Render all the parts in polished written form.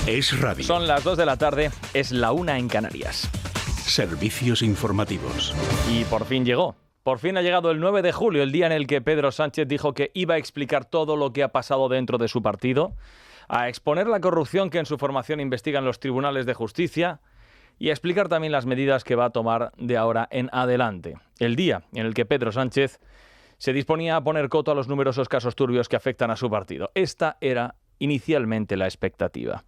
Es radio. Son las 2 de la tarde, es la 1 en Canarias. Servicios informativos. Y por fin llegó. Por fin ha llegado el 9 de julio, el día en el que Pedro Sánchez dijo que iba a explicar todo lo que ha pasado dentro de su partido, a exponer la corrupción que en su formación investigan los tribunales de justicia y a explicar también las medidas que va a tomar de ahora en adelante. El día en el que Pedro Sánchez se disponía a poner coto a los numerosos casos turbios que afectan a su partido. Esta era inicialmente la expectativa.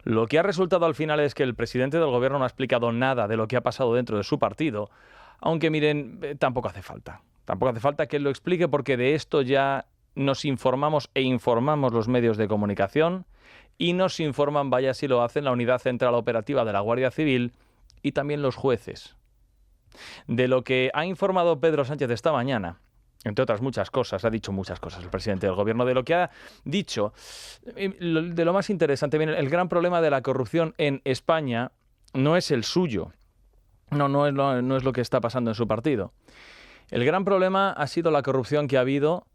Lo que ha resultado al final es que el presidente del gobierno no ha explicado nada de lo que ha pasado dentro de su partido, aunque miren, tampoco hace falta. Tampoco hace falta que él lo explique porque de esto ya nos informamos e informamos los medios de comunicación y nos informan, vaya si lo hacen, la Unidad Central Operativa de la Guardia Civil y también los jueces. De lo que ha informado Pedro Sánchez esta mañana, entre otras muchas cosas, ha dicho muchas cosas el presidente del gobierno, de lo que ha dicho, de lo más interesante, bien, el gran problema de la corrupción en España no es el suyo, no es lo que está pasando en su partido. El gran problema ha sido la corrupción que ha habido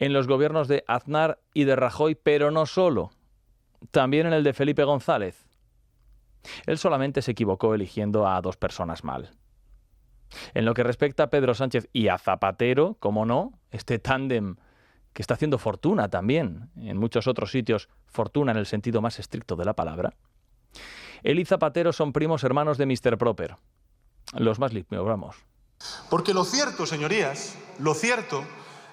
en los gobiernos de Aznar y de Rajoy, pero no solo, también en el de Felipe González. Él solamente se equivocó eligiendo a dos personas mal. En lo que respecta a Pedro Sánchez y a Zapatero, como no, este tándem que está haciendo fortuna también, en muchos otros sitios, fortuna en el sentido más estricto de la palabra, él y Zapatero son primos hermanos de Mr. Proper. Los más limpios, vamos. Porque lo cierto, señorías, lo cierto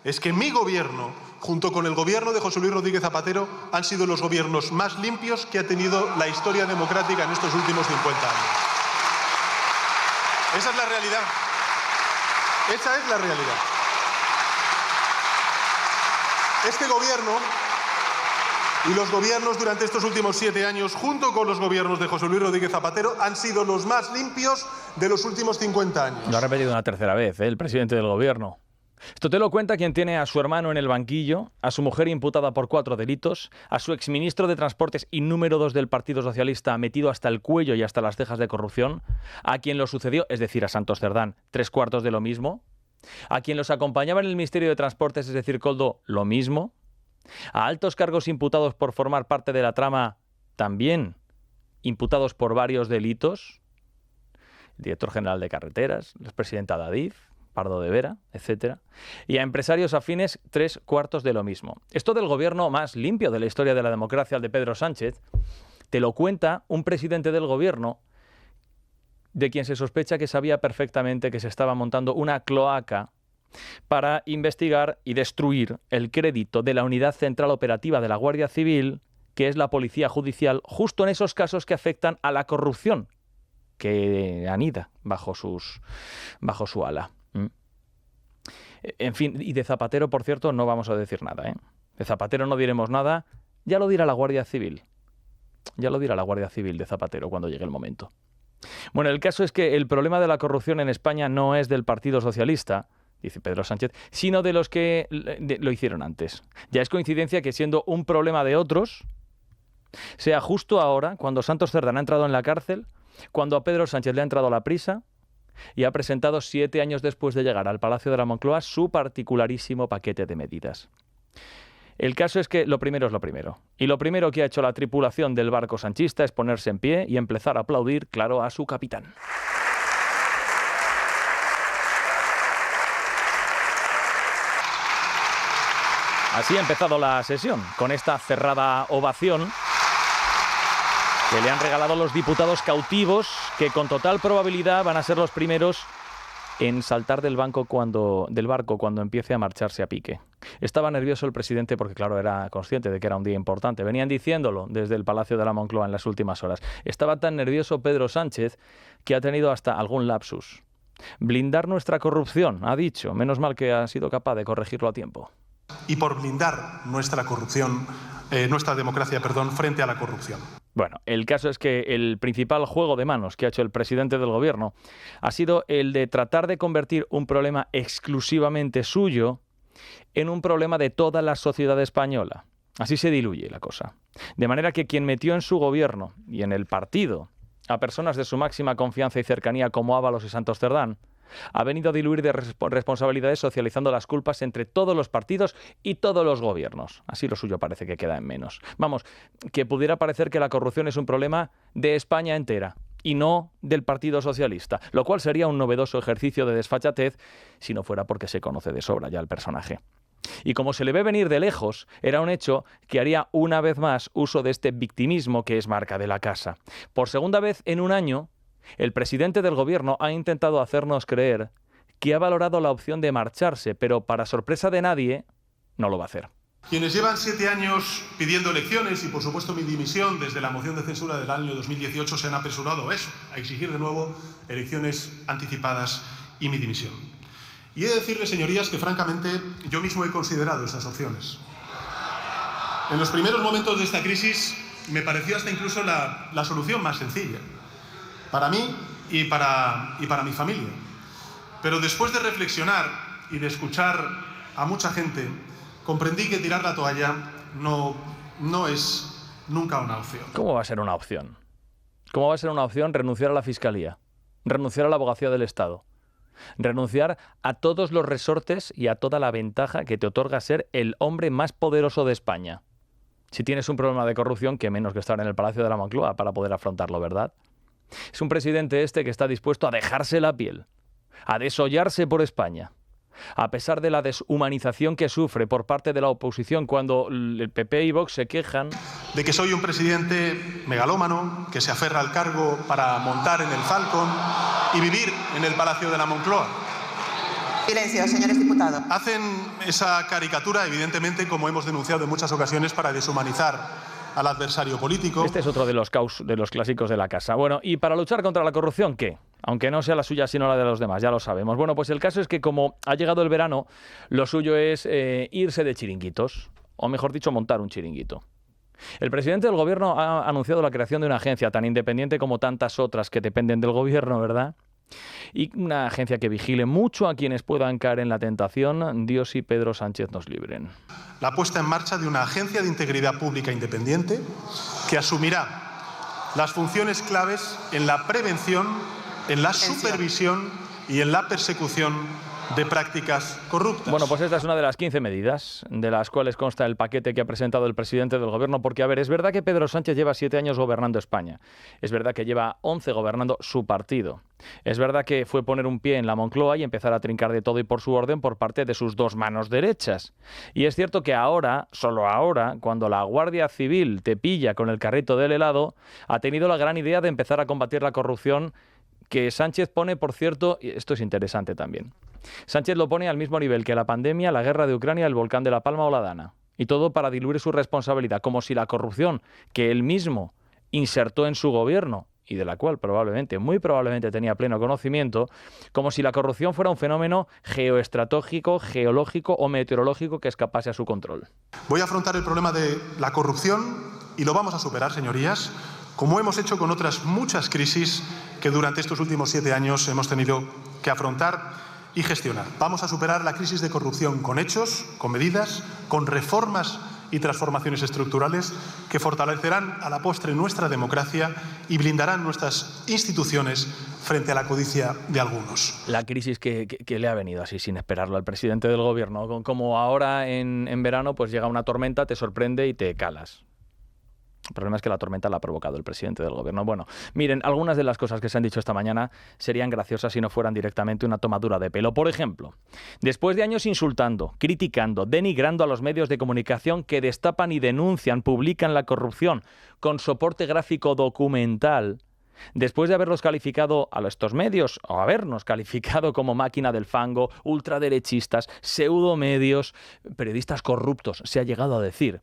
es que mi gobierno, junto con el gobierno de José Luis Rodríguez Zapatero, han sido los gobiernos más limpios que ha tenido la historia democrática en estos últimos 50 años. Esa es la realidad. Esa es la realidad. Este gobierno y los gobiernos durante estos últimos 7 años, junto con los gobiernos de José Luis Rodríguez Zapatero, han sido los más limpios de los últimos 50 años. Lo ha repetido una tercera vez, el presidente del gobierno. Esto te lo cuenta quien tiene a su hermano en el banquillo, a su mujer imputada por 4 delitos, a su exministro de Transportes y número 2 del Partido Socialista metido hasta el cuello y hasta las cejas de corrupción, a quien lo sucedió, es decir, a Santos Cerdán, 3/4 de lo mismo, a quien los acompañaba en el Ministerio de Transportes, es decir, Koldo, lo mismo, a altos cargos imputados por formar parte de la trama, también imputados por varios delitos, el director general de Carreteras, la expresidenta de Adif, Pardo de Vera, etcétera, y a empresarios afines 3/4 de lo mismo. Esto del gobierno más limpio de la historia de la democracia, el de Pedro Sánchez, te lo cuenta un presidente del gobierno de quien se sospecha que sabía perfectamente que se estaba montando una cloaca para investigar y destruir el crédito de la Unidad Central Operativa de la Guardia Civil, que es la policía judicial, justo en esos casos que afectan a la corrupción que anida bajo su ala. En fin, y de Zapatero, por cierto, no vamos a decir nada, ¿eh? De Zapatero no diremos nada, ya lo dirá la Guardia Civil. Ya lo dirá la Guardia Civil de Zapatero cuando llegue el momento. Bueno, el caso es que el problema de la corrupción en España no es del Partido Socialista, dice Pedro Sánchez, sino de los que lo hicieron antes. Ya es coincidencia que siendo un problema de otros, sea justo ahora, cuando Santos Cerdán ha entrado en la cárcel, cuando a Pedro Sánchez le ha entrado la prisa y ha presentado 7 años después de llegar al Palacio de la Moncloa su particularísimo paquete de medidas. El caso es que lo primero es lo primero. Y lo primero que ha hecho la tripulación del barco sanchista es ponerse en pie y empezar a aplaudir, claro, a su capitán. Así ha empezado la sesión, con esta cerrada ovación que le han regalado los diputados cautivos, que con total probabilidad van a ser los primeros en saltar del barco cuando empiece a marcharse a pique. Estaba nervioso el presidente porque, claro, era consciente de que era un día importante. Venían diciéndolo desde el Palacio de la Moncloa en las últimas horas. Estaba tan nervioso Pedro Sánchez que ha tenido hasta algún lapsus. Blindar nuestra corrupción, ha dicho. Menos mal que ha sido capaz de corregirlo a tiempo. Y por blindar nuestra corrupción, nuestra democracia, frente a la corrupción. Bueno, el caso es que el principal juego de manos que ha hecho el presidente del gobierno ha sido el de tratar de convertir un problema exclusivamente suyo en un problema de toda la sociedad española. Así se diluye la cosa. De manera que quien metió en su gobierno y en el partido a personas de su máxima confianza y cercanía como Ábalos y Santos Cerdán, Ha venido a diluir de responsabilidades socializando las culpas entre todos los partidos y todos los gobiernos. Así lo suyo parece que queda en menos. Vamos, que pudiera parecer que la corrupción es un problema de España entera y no del Partido Socialista, lo cual sería un novedoso ejercicio de desfachatez si no fuera porque se conoce de sobra ya el personaje. Y como se le ve venir de lejos, era un hecho que haría una vez más uso de este victimismo que es marca de la casa. Por segunda vez en un año, el presidente del gobierno ha intentado hacernos creer que ha valorado la opción de marcharse, pero para sorpresa de nadie, no lo va a hacer. Quienes llevan 7 años pidiendo elecciones y, por supuesto, mi dimisión desde la moción de censura del año 2018 se han apresurado a eso, a exigir de nuevo elecciones anticipadas y mi dimisión. Y he de decirles, señorías, que francamente yo mismo he considerado esas opciones. En los primeros momentos de esta crisis me pareció hasta incluso la solución más sencilla, para mí y para mi familia. Pero después de reflexionar y de escuchar a mucha gente, comprendí que tirar la toalla no es nunca una opción. ¿Cómo va a ser una opción? ¿Cómo va a ser una opción renunciar a la Fiscalía? Renunciar a la Abogacía del Estado. Renunciar a todos los resortes y a toda la ventaja que te otorga ser el hombre más poderoso de España. Si tienes un problema de corrupción, qué menos que estar en el Palacio de la Moncloa para poder afrontarlo, ¿verdad? Es un presidente que está dispuesto a dejarse la piel, a desollarse por España, a pesar de la deshumanización que sufre por parte de la oposición cuando el PP y Vox se quejan de que soy un presidente megalómano, que se aferra al cargo para montar en el Falcon y vivir en el Palacio de la Moncloa. Silencio, señores diputados. Hacen esa caricatura, evidentemente, como hemos denunciado en muchas ocasiones, para deshumanizar al adversario político. Este es otro de los clásicos de la casa. Bueno, y para luchar contra la corrupción, ¿qué? Aunque no sea la suya, sino la de los demás, ya lo sabemos. Bueno, pues el caso es que como ha llegado el verano, lo suyo es irse de chiringuitos, o mejor dicho, montar un chiringuito. El presidente del gobierno ha anunciado la creación de una agencia tan independiente como tantas otras que dependen del gobierno, ¿verdad? Y una agencia que vigile mucho a quienes puedan caer en la tentación. Dios y Pedro Sánchez nos libren. La puesta en marcha de una agencia de integridad pública independiente que asumirá las funciones claves en la prevención, en la supervisión y en la persecución de prácticas corruptas. Bueno, pues esta es una de las 15 medidas de las cuales consta el paquete que ha presentado el presidente del gobierno, porque, a ver, es verdad que Pedro Sánchez lleva 7 años gobernando España, es verdad que lleva 11 gobernando su partido, es verdad que fue poner un pie en la Moncloa y empezar a trincar de todo y por su orden por parte de sus dos manos derechas. Y es cierto que ahora, solo ahora, cuando la Guardia Civil te pilla con el carrito del helado, ha tenido la gran idea de empezar a combatir la corrupción que Sánchez pone, por cierto, y esto es interesante también, Sánchez lo pone al mismo nivel que la pandemia, la guerra de Ucrania, el volcán de La Palma o la Dana. Y todo para diluir su responsabilidad, como si la corrupción que él mismo insertó en su gobierno y de la cual muy probablemente tenía pleno conocimiento, como si la corrupción fuera un fenómeno geoestratégico, geológico o meteorológico que escapase a su control. Voy a afrontar el problema de la corrupción y lo vamos a superar, señorías, como hemos hecho con otras muchas crisis que durante estos últimos 7 años hemos tenido que afrontar y gestionar. Vamos a superar la crisis de corrupción con hechos, con medidas, con reformas y transformaciones estructurales que fortalecerán a la postre nuestra democracia y blindarán nuestras instituciones frente a la codicia de algunos. La crisis que le ha venido así sin esperarlo al presidente del gobierno, como ahora en verano pues llega una tormenta, te sorprende y te calas. El problema es que la tormenta la ha provocado el presidente del gobierno. Bueno, miren, algunas de las cosas que se han dicho esta mañana serían graciosas si no fueran directamente una tomadura de pelo. Por ejemplo, después de años insultando, criticando, denigrando a los medios de comunicación que destapan y denuncian, publican la corrupción con soporte gráfico documental, después de haberlos calificado a estos medios, o habernos calificado como máquina del fango, ultraderechistas, pseudomedios, periodistas corruptos, se ha llegado a decir.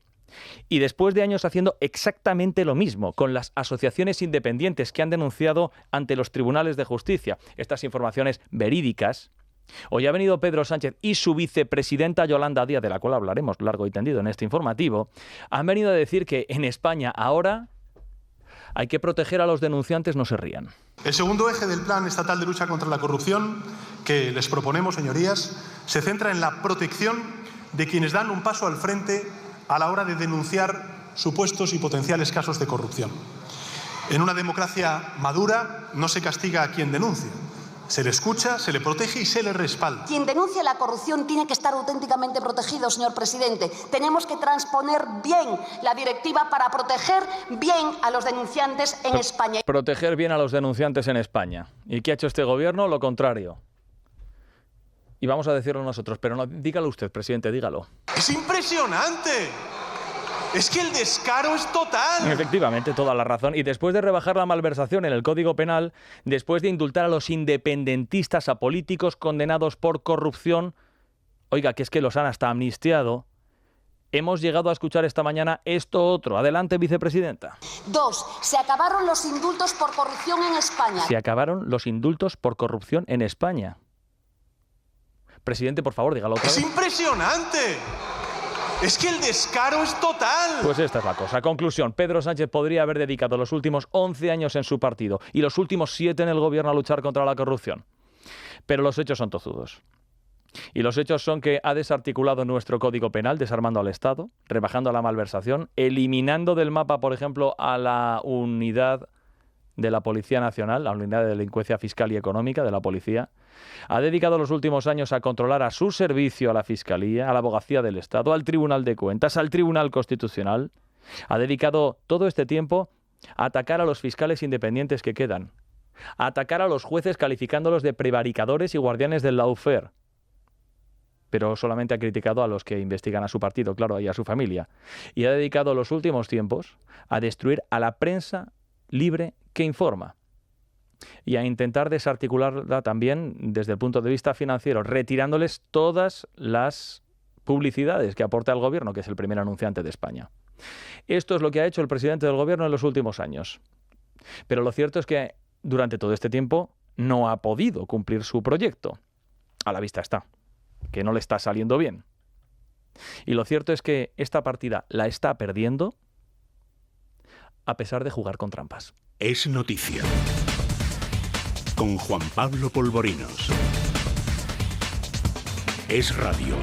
Y después de años haciendo exactamente lo mismo con las asociaciones independientes que han denunciado ante los tribunales de justicia estas informaciones verídicas, hoy ha venido Pedro Sánchez y su vicepresidenta Yolanda Díaz, de la cual hablaremos largo y tendido en este informativo, han venido a decir que en España ahora hay que proteger a los denunciantes, no se rían. El segundo eje del Plan Estatal de Lucha contra la Corrupción que les proponemos, señorías, se centra en la protección de quienes dan un paso al frente a la hora de denunciar supuestos y potenciales casos de corrupción. En una democracia madura no se castiga a quien denuncia, Se le escucha, se le protege y se le respalda. Quien denuncia la corrupción tiene que estar auténticamente protegido, señor presidente. Tenemos que transponer bien la directiva para proteger bien a los denunciantes en España. Proteger bien a los denunciantes en España. ¿Y qué ha hecho este gobierno? Lo contrario. Y vamos a decirlo nosotros, pero no, dígalo usted, presidente, dígalo. ¡Es impresionante! Es que el descaro es total. Efectivamente, toda la razón. Y después de rebajar la malversación en el Código Penal, después de indultar a los independentistas, a políticos condenados por corrupción, oiga, que es que los han hasta amnistiado, hemos llegado a escuchar esta mañana esto otro. Adelante, vicepresidenta. 2. Se acabaron los indultos por corrupción en España. Se acabaron los indultos por corrupción en España. Presidente, por favor, dígalo otra vez. ¡Es impresionante! Es que el descaro es total. Pues esta es la cosa. Conclusión, Pedro Sánchez podría haber dedicado los últimos 11 años en su partido y los últimos 7 en el gobierno a luchar contra la corrupción. Pero los hechos son tozudos. Y los hechos son que ha desarticulado nuestro Código Penal, desarmando al Estado, rebajando la malversación, eliminando del mapa, por ejemplo, a la unidad de la Policía Nacional, la unidad de delincuencia fiscal y económica de la policía. Ha dedicado los últimos años a controlar a su servicio a la Fiscalía, a la Abogacía del Estado, al Tribunal de Cuentas, al Tribunal Constitucional. Ha dedicado todo este tiempo a atacar a los fiscales independientes que quedan, a atacar a los jueces calificándolos de prevaricadores y guardianes del lawfare. Pero solamente ha criticado a los que investigan a su partido, claro, y a su familia. Y ha dedicado los últimos tiempos a destruir a la prensa libre que informa y a intentar desarticularla también desde el punto de vista financiero, retirándoles todas las publicidades que aporta el gobierno, que es el primer anunciante de España. Esto es lo que ha hecho el presidente del gobierno en los últimos años. Pero lo cierto es que durante todo este tiempo no ha podido cumplir su proyecto. A la vista está, que no le está saliendo bien. Y lo cierto es que esta partida la está perdiendo a pesar de jugar con trampas. Es noticia. Con Juan Pablo Polvorinos. Es radio.